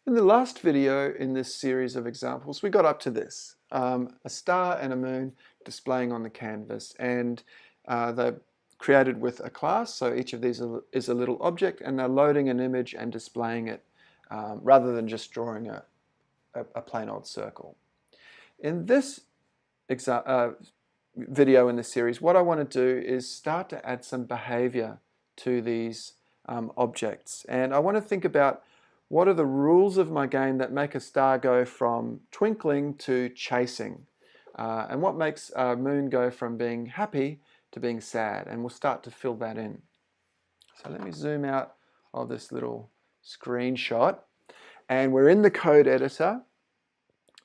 In the last video in this series of examples, we got up to this, a star and a moon displaying on the canvas, and they're created with a class, so each of these is a little object, and they're loading an image and displaying it rather than just drawing a plain old circle. In this video in this series, what I want to do is start to add some behavior to these objects, and I want to think about what are the rules of my game that make a star go from twinkling to chasing? And what makes a moon go from being happy to being sad? And we'll start to fill that in. So let me zoom out of this little screenshot. And we're in the code editor.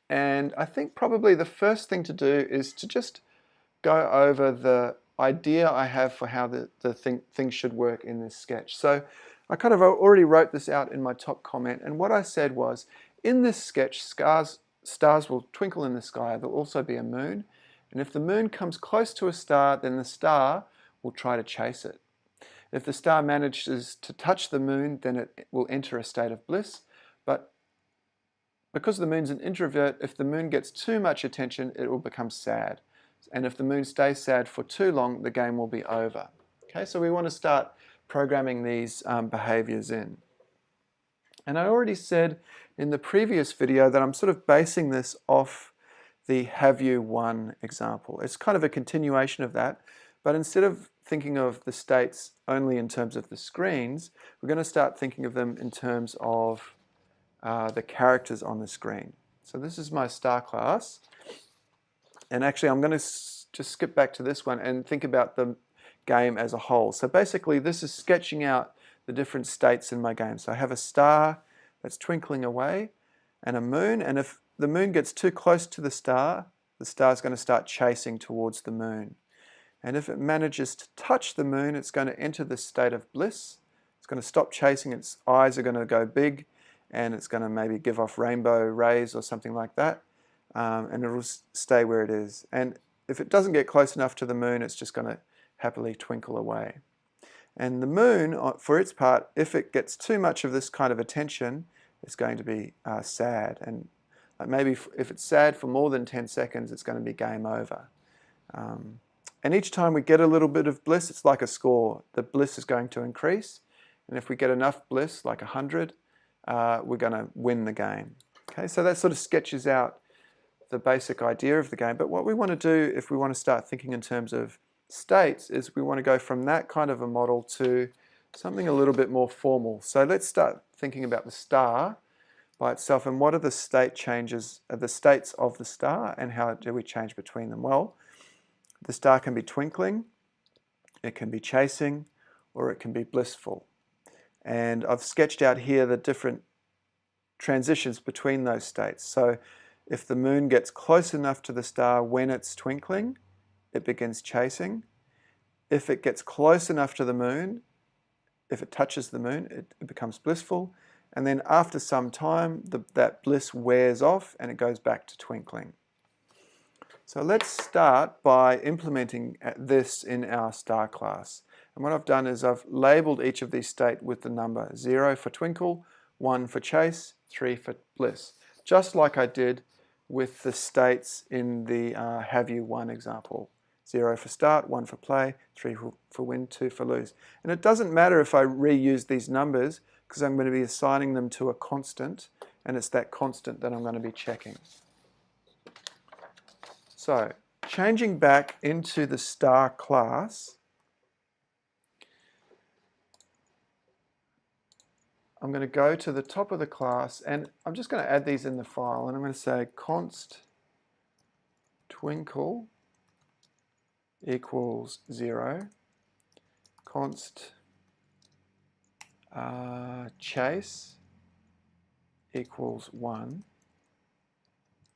And I think probably the first thing to do is to just go over the idea I have for how things should work in this sketch. So I kind of already wrote this out in my top comment, and what I said was, in this sketch, stars will twinkle in the sky. There'll also be a moon, and if the moon comes close to a star, then the star will try to chase it. If the star manages to touch the moon, then it will enter a state of bliss, but because the moon's an introvert, if the moon gets too much attention, it will become sad. And if the moon stays sad for too long, the game will be over. Okay, so we want to start programming these behaviors in. And I already said in the previous video that I'm sort of basing this off the have you won example. It's kind of a continuation of that, but instead of thinking of the states only in terms of the screens, we're going to start thinking of them in terms of the characters on the screen. So this is my star class, and actually I'm going to just skip back to this one and think about the game as a whole. So basically this is sketching out the different states in my game. So I have a star that's twinkling away and a moon, and if the moon gets too close to the star is going to start chasing towards the moon. And if it manages to touch the moon, it's going to enter this state of bliss. It's going to stop chasing, its eyes are going to go big, and it's going to maybe give off rainbow rays or something like that, and it'll stay where it is. And if it doesn't get close enough to the moon, it's just going to happily twinkle away. And the moon, for its part, if it gets too much of this kind of attention, it's going to be sad. And maybe if it's sad for more than 10 seconds, it's going to be game over. And each time we get a little bit of bliss, it's like a score. The bliss is going to increase. And if we get enough bliss, like 100, we're going to win the game. Okay, so that sort of sketches out the basic idea of the game. But what we want to do if we want to start thinking in terms of states is we want to go from that kind of a model to something a little bit more formal. So let's start thinking about the star by itself, and what are the state changes, the states of the star, and how do we change between them? Well, the star can be twinkling, it can be chasing, or it can be blissful. And I've sketched out here the different transitions between those states. So if the moon gets close enough to the star when it's twinkling, it begins chasing. If it gets close enough to the moon, if it touches the moon, it becomes blissful. And then after some time, that bliss wears off and it goes back to twinkling. So let's start by implementing this in our star class. And what I've done is I've labeled each of these states with the number 0 for twinkle, 1 for chase, 3 for bliss. Just like I did with the states in the have you won example. 0 for start, 1 for play, 3 for win, 2 for lose. And it doesn't matter if I reuse these numbers because I'm going to be assigning them to a constant, and it's that constant that I'm going to be checking. So, changing back into the star class, I'm going to go to the top of the class, and I'm just going to add these in the file, and I'm going to say const twinkle equals 0, const chase equals 1,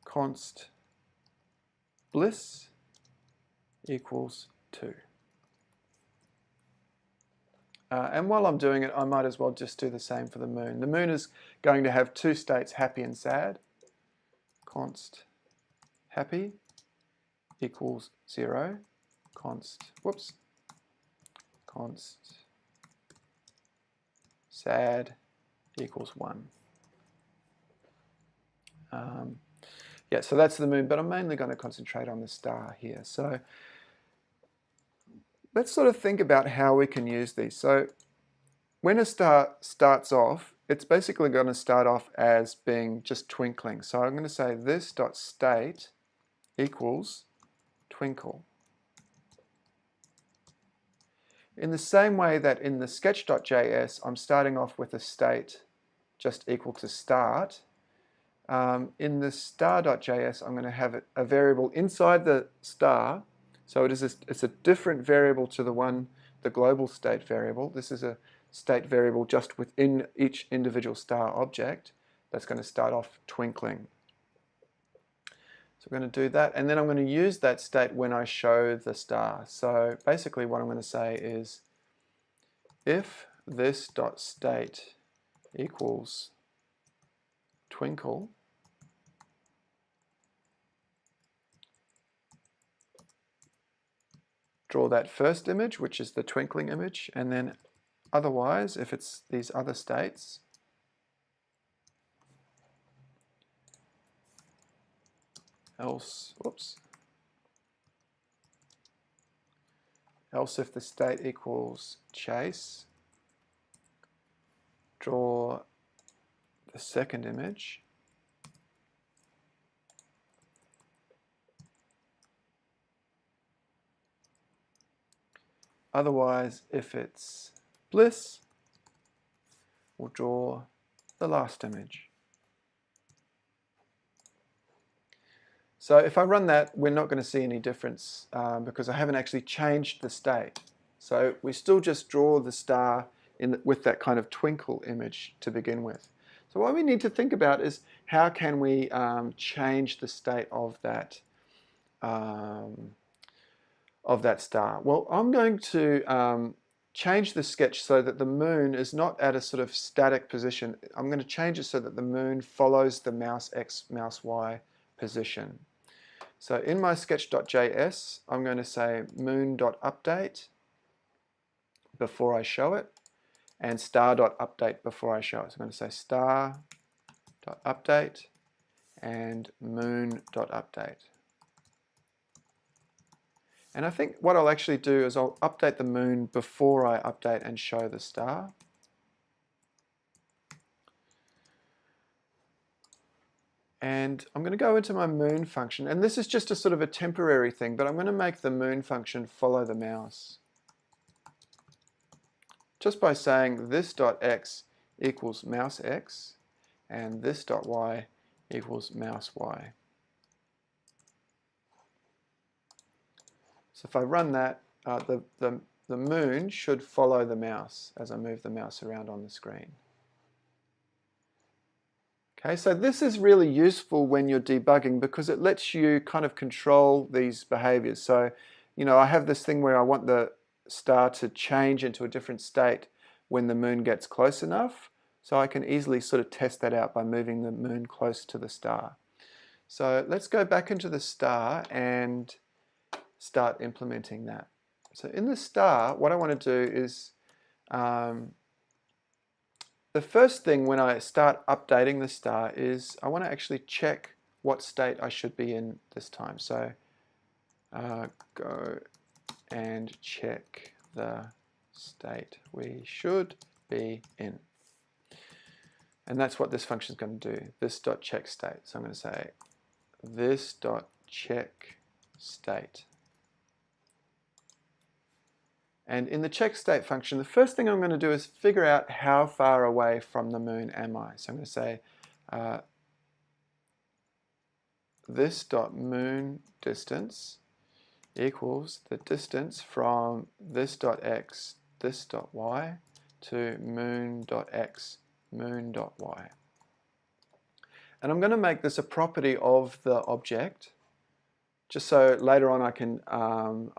const bliss equals 2. And while I'm doing it, I might as well just do the same for the moon. The moon is going to have two states, happy and sad. Const happy equals 0, const sad equals 1. Yeah, so that's the moon, but I'm mainly going to concentrate on the star here. So let's sort of think about how we can use these. So when a star starts off, it's basically going to start off as being just twinkling. So I'm going to say this dot state equals twinkle. In the same way that in the sketch.js, I'm starting off with a state just equal to start. In the star.js, I'm going to have a variable inside the star. So it's a different variable to the global state variable. This is a state variable just within each individual star object that's going to start off twinkling. So we're going to do that, and then I'm going to use that state when I show the star. So basically what I'm going to say is if this dot state equals twinkle, draw that first image, which is the twinkling image, and then otherwise, if it's these other states, else if the state equals chase, draw the second image, otherwise if it's bliss, we'll draw the last image. So if I run that, we're not going to see any difference because I haven't actually changed the state. So we still just draw the star with that kind of twinkle image to begin with. So what we need to think about is how can we change the state of that star. Well, I'm going to change the sketch so that the moon is not at a sort of static position. I'm going to change it so that the moon follows the mouse X, mouse Y position. So in my sketch.js, I'm going to say moon.update before I show it, and star.update before I show it. So I'm going to say star.update and moon.update. And I think what I'll actually do is I'll update the moon before I update and show the star. And I'm going to go into my moon function, and this is just a sort of a temporary thing, but I'm going to make the moon function follow the mouse. Just by saying this dot x equals mouse x, and this dot y equals mouse y. So if I run that, the moon should follow the mouse as I move the mouse around on the screen. Okay, so this is really useful when you're debugging because it lets you kind of control these behaviors. So, you know, I have this thing where I want the star to change into a different state when the moon gets close enough. So I can easily sort of test that out by moving the moon close to the star. So let's go back into the star and start implementing that. So in the star, what I want to do is the first thing when I start updating the star is I want to actually check what state I should be in this time. So go and check the state we should be in. And that's what this function is going to do, this dot check state. So I'm going to say this dot check state. And in the check state function, the first thing I'm going to do is figure out how far away from the moon am I. So I'm going to say this dot moon distance equals the distance from this dot x, this dot y to moon dot x, moon dot y. And I'm going to make this a property of the object, just so later on I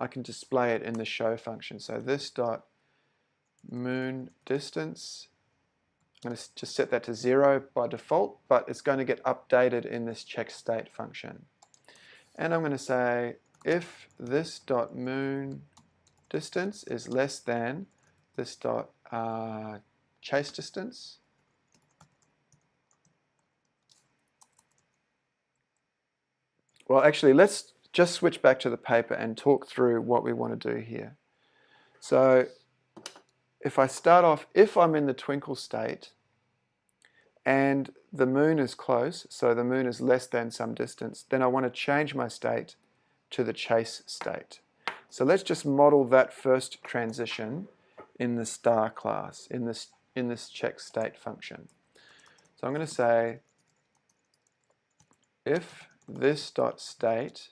can display it in the show function. So this dot moon distance, I'm going to just set that to 0 by default, but it's going to get updated in this check state function. And I'm going to say if this dot moon distance is less than this dot chase distance, Well, actually, let's just switch back to the paper and talk through what we want to do here. So if I start off, if I'm in the twinkle state and the moon is close, so the moon is less than some distance, then I want to change my state to the chase state. So let's just model that first transition in the star class, in this check state function. So I'm going to say if this dot state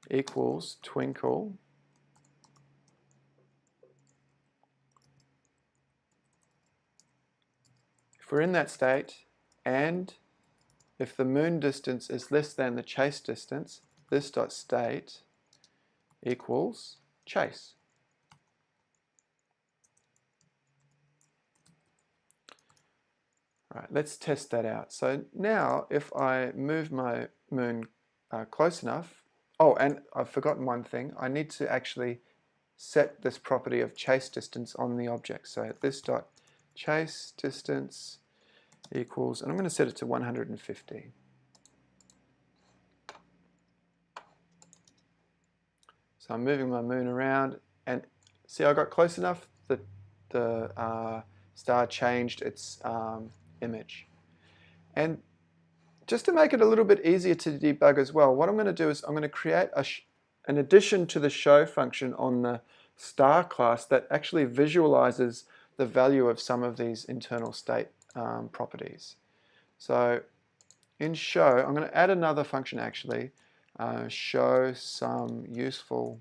equals twinkle, if we're in that state and if the moon distance is less than the chase distance, this dot state equals chase. Right, let's test that out. So now if I move my moon close enough, oh, and I've forgotten one thing, I need to actually set this property of chase distance on the object. So this dot chase distance equals, and I'm going to set it to 150. So I'm moving my moon around, and see, I got close enough that the star changed its image. And just to make it a little bit easier to debug as well, what I'm going to do is I'm going to create an addition to the show function on the star class that actually visualizes the value of some of these internal state properties. So in show, I'm going to add another function actually, show some useful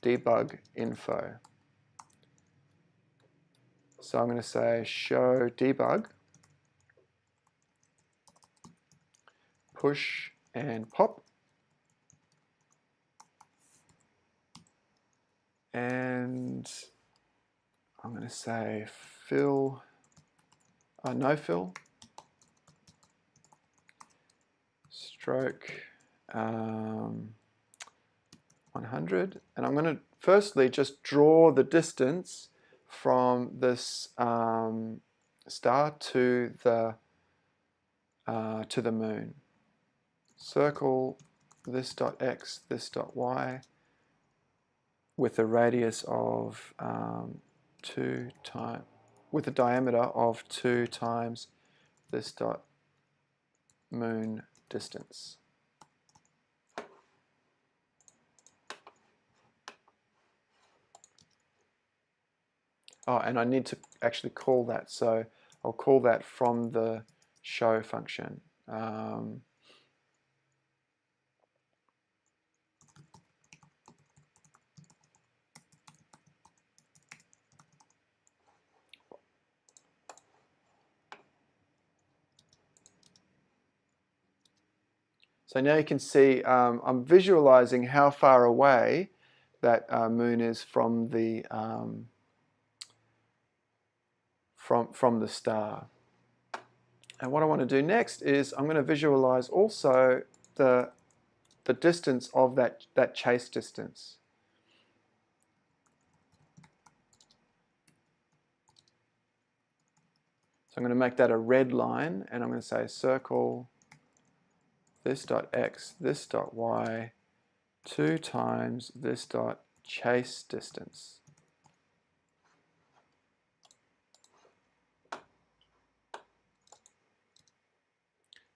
debug info. So I'm going to say show debug, push and pop, and I'm going to say fill, no fill, stroke 100, and I'm going to firstly just draw the distance from this star to the moon. Circle this dot x, this dot y, with a radius of 2 times, with a diameter of 2 times this dot moon distance. Oh, and I need to actually call that, so I'll call that from the show function. So now you can see I'm visualizing how far away that moon is from the from the star. And what I want to do next is I'm going to visualize also the distance of that chase distance. So I'm going to make that a red line, and I'm going to say circle this dot x, this dot y, 2 times this dot chase distance.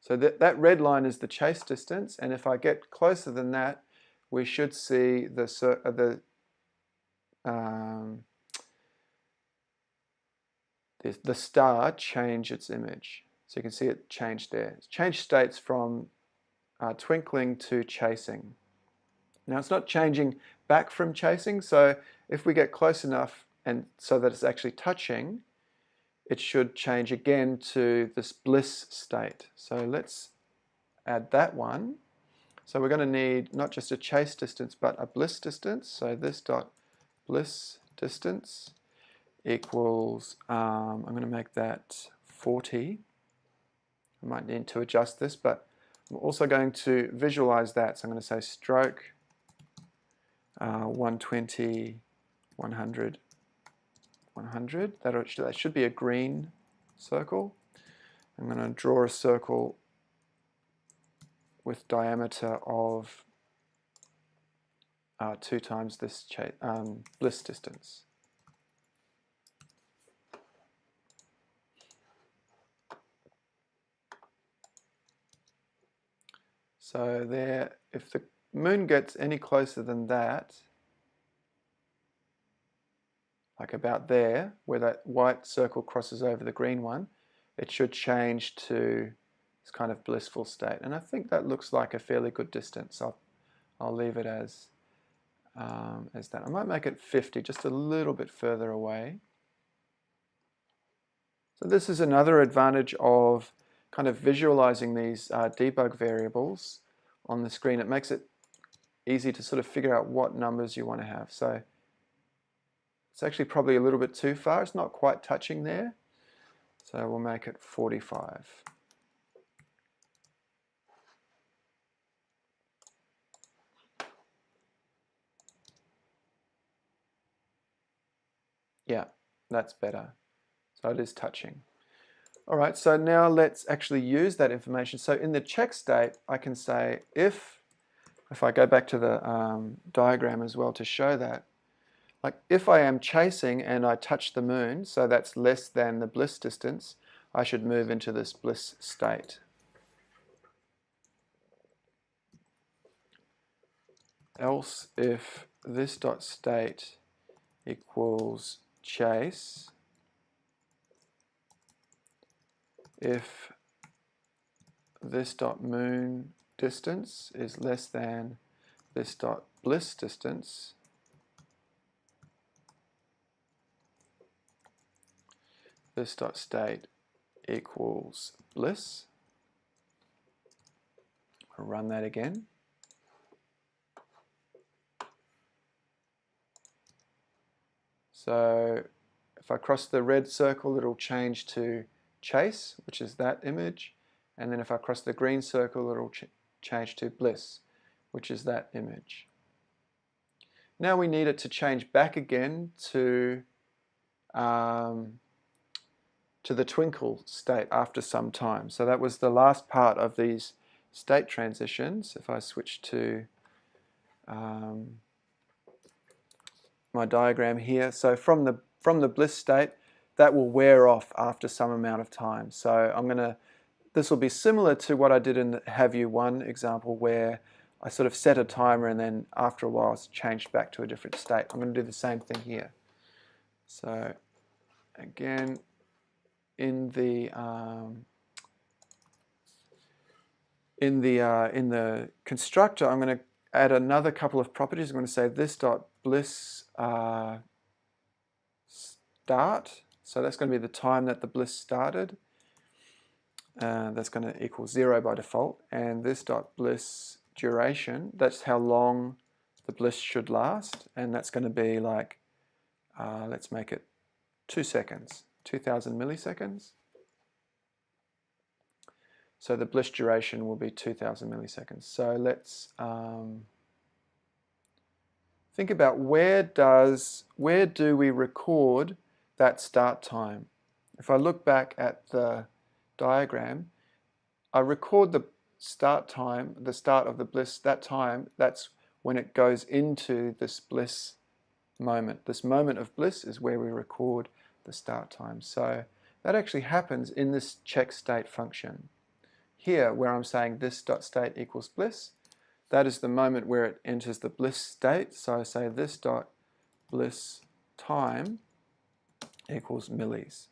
So that red line is the chase distance, and if I get closer than that, we should see the star change its image. So you can see it changed there. It's changed states from twinkling to chasing. Now it's not changing back from chasing, so if we get close enough and so that it's actually touching, it should change again to this bliss state. So let's add that one. So we're going to need not just a chase distance but a bliss distance. So this dot bliss distance equals, I'm going to make that 40. I might need to adjust this, but I'm also going to visualize that. So I'm going to say stroke 120, 100, 100. That should be a green circle. I'm going to draw a circle with diameter of 2 times this bliss distance. So there, if the moon gets any closer than that, like about there, where that white circle crosses over the green one, it should change to this kind of blissful state. And I think that looks like a fairly good distance. I'll leave it as that. I might make it 50, just a little bit further away. So this is another advantage of kind of visualizing these debug variables on the screen. It makes it easy to sort of figure out what numbers you want to have. So it's actually probably a little bit too far. It's not quite touching there. So we'll make it 45. Yeah, that's better. So it is touching. All right, so now let's actually use that information. So in the check state, I can say if I go back to the diagram as well to show that, like if I am chasing and I touch the moon, so that's less than the bliss distance, I should move into this bliss state. Else if this dot state equals chase, if this dot moon distance is less than this dot bliss distance, this dot state equals bliss. I'll run that again. So if I cross the red circle, it'll change to chase, which is that image. And then if I cross the green circle, it'll change to bliss, which is that image. Now we need it to change back again to the twinkle state after some time. So that was the last part of these state transitions. If I switch to my diagram here, so from the bliss state, that will wear off after some amount of time. So this will be similar to what I did in the Have You Won example, where I sort of set a timer and then after a while it's changed back to a different state. I'm going to do the same thing here. So again, in the constructor, I'm going to add another couple of properties. I'm going to say this dot bliss start. So that's going to be the time that the bliss started. That's going to equal 0 by default. And this dot bliss duration, that's how long the bliss should last. And that's going to be like, let's make it 2 seconds, 2000 milliseconds. So the bliss duration will be 2000 milliseconds. So let's think about where do we record that start time. If I look back at the diagram, I record the start time, the start of the bliss, that time, that's when it goes into this bliss moment. This moment of bliss is where we record the start time. So that actually happens in this check state function. Here, where I'm saying this dot state equals bliss, that is the moment where it enters the bliss state. So I say this dot bliss time equals millis.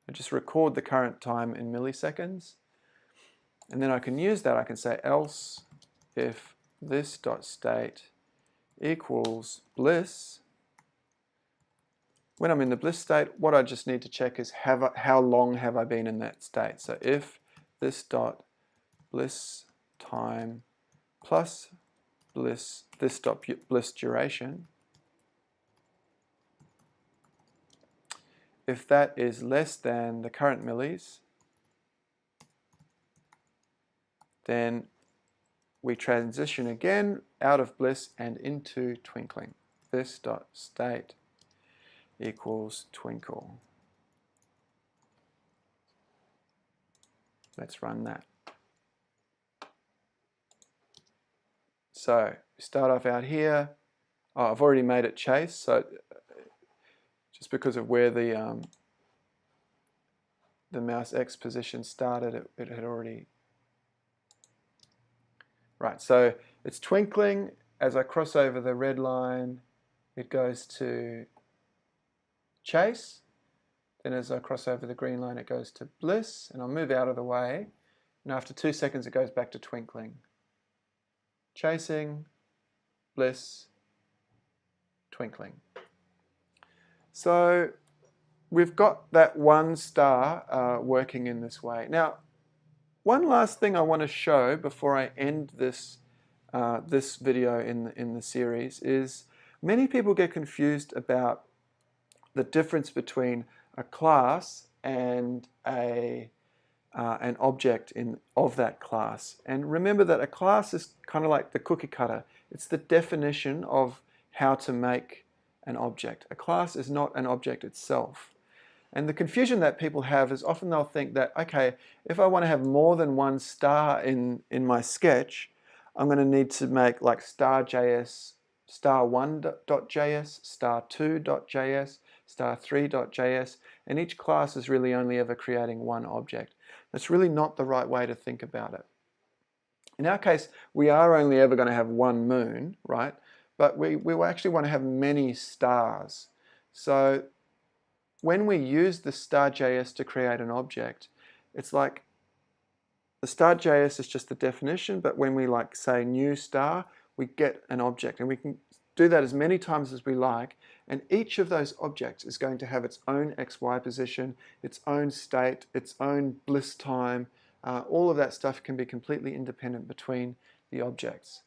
I just record the current time in milliseconds, and then I can use that. I can say else if this dot state equals bliss. When I'm in the bliss state, what I just need to check is how long have I been in that state. So if this dot bliss time plus bliss, this dot bliss duration, if that is less than the current millis, then we transition again out of bliss and into twinkling. This dot state equals twinkle. Let's run that. So start off out here. Oh, I've already made it chase, so just because of where the mouse X position started, it had already... Right, so it's twinkling. As I cross over the red line, it goes to chase. Then as I cross over the green line, it goes to bliss, and I'll move out of the way. And after 2 seconds, it goes back to twinkling. Chasing, bliss, twinkling. So we've got that one star working in this way. Now, one last thing I want to show before I end this this video in the series is many people get confused about the difference between a class and an object of that class. And remember that a class is kind of like the cookie cutter. It's the definition of how to make an object. A class is not an object itself. And the confusion that people have is often they'll think that, okay, if I want to have more than one star in my sketch, I'm going to need to make like star.js, star1.js, star2.js, star3.js, and each class is really only ever creating one object. That's really not the right way to think about it. In our case, we are only ever going to have one moon, right? But we actually want to have many stars. So when we use the star.js to create an object, it's like the star.js is just the definition, but when we like say new star, we get an object, and we can do that as many times as we like, and each of those objects is going to have its own XY position, its own state, its own bliss time. All of that stuff can be completely independent between the objects.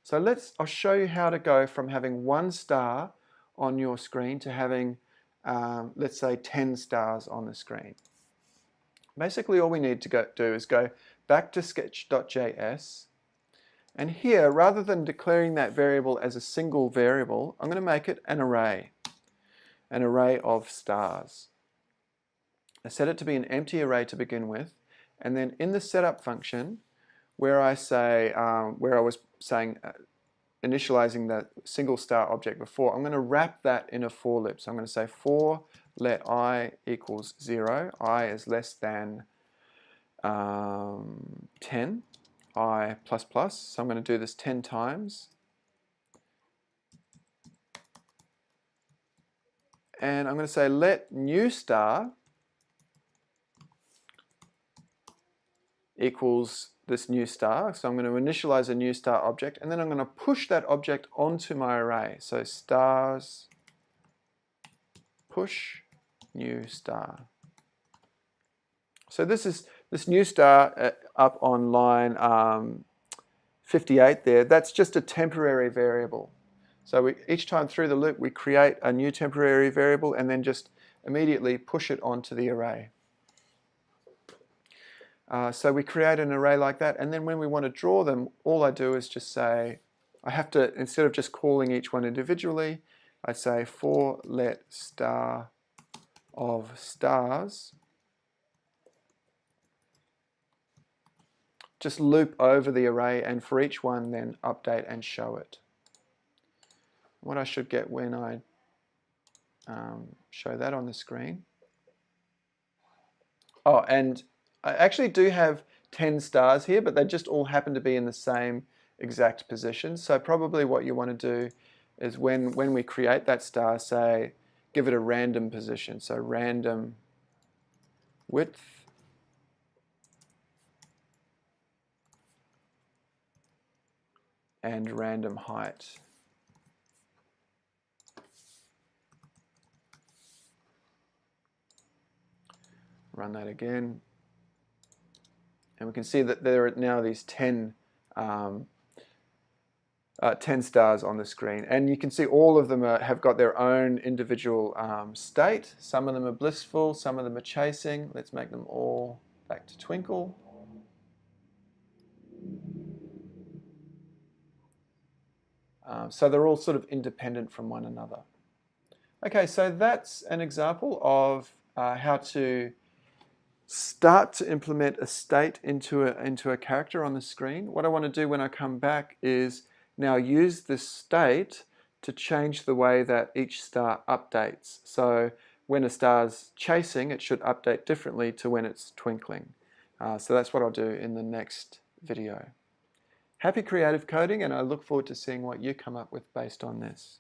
So I'll show you how to go from having one star on your screen to having, let's say, 10 stars on the screen. Basically, all we need to do is go back to sketch.js, and here, rather than declaring that variable as a single variable, I'm going to make it an array of stars. I set it to be an empty array to begin with, and then in the setup function, where I say, where I was saying initializing the single star object before, I'm going to wrap that in a for loop. So I'm going to say for let I equals 0, I is less than 10, I plus plus. So I'm going to do this 10 times. And I'm going to say let new star equals this new star. So I'm going to initialize a new star object, and then I'm going to push that object onto my array. So stars push new star. So this new star up on line 58 there, that's just a temporary variable. So each time through the loop we create a new temporary variable and then just immediately push it onto the array. So we create an array like that, and then when we want to draw them, all I do is just say, I have to, instead of just calling each one individually, I say for let star of stars, just loop over the array, and for each one then update and show it. What I should get when I show that on the screen. Oh, and I actually do have 10 stars here, but they just all happen to be in the same exact position. So probably what you want to do is when we create that star, say, give it a random position. So random width and random height. Run that again. And we can see that there are now these 10 stars on the screen. And you can see all of them have got their own individual state. Some of them are blissful, some of them are chasing. Let's make them all back to twinkle. So they're all sort of independent from one another. Okay, so that's an example of how to start to implement a state into a character on the screen. What I want to do when I come back is now use this state to change the way that each star updates. So when a star's chasing, it should update differently to when it's twinkling. So that's what I'll do in the next video. Happy creative coding, and I look forward to seeing what you come up with based on this.